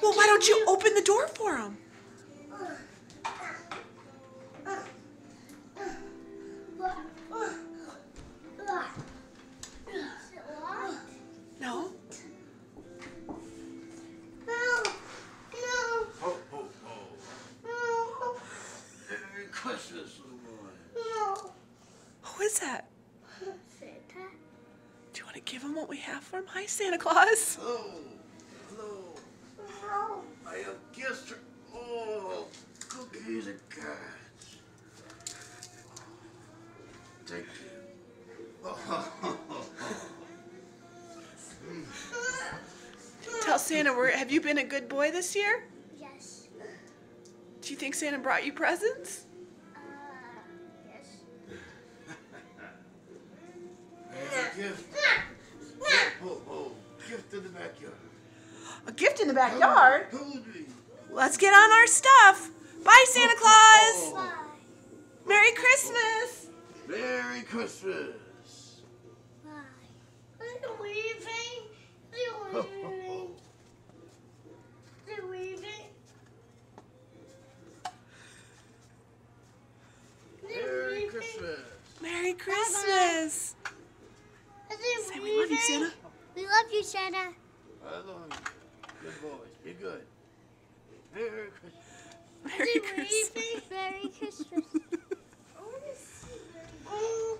Well, why don't you open the door for him? No? Merry Christmas, little boy. Who is that? Santa. Do you want to give him what we have for him? Hi, Santa Claus. Hello. Hello. I have gifts for... Oh, cookies and cards. Thank you. Tell Santa, have you been a good boy this year? Yes. Do you think Santa brought you presents? Yes. There's a gift. Oh, gift in the backyard. A gift in the backyard? Come with me. Let's get on our stuff. Bye, Santa Claus. Bye. Merry Christmas. Merry Christmas. Bye. Are you leaving? Are you leaving? Are you leaving? Merry Christmas. Merry Christmas. Are you Say we love you, leaving? Santa. We love you, Santa. I love you. Good boys. Be good. Merry Christmas. Merry Christmas. Merry Christmas. I want to see them.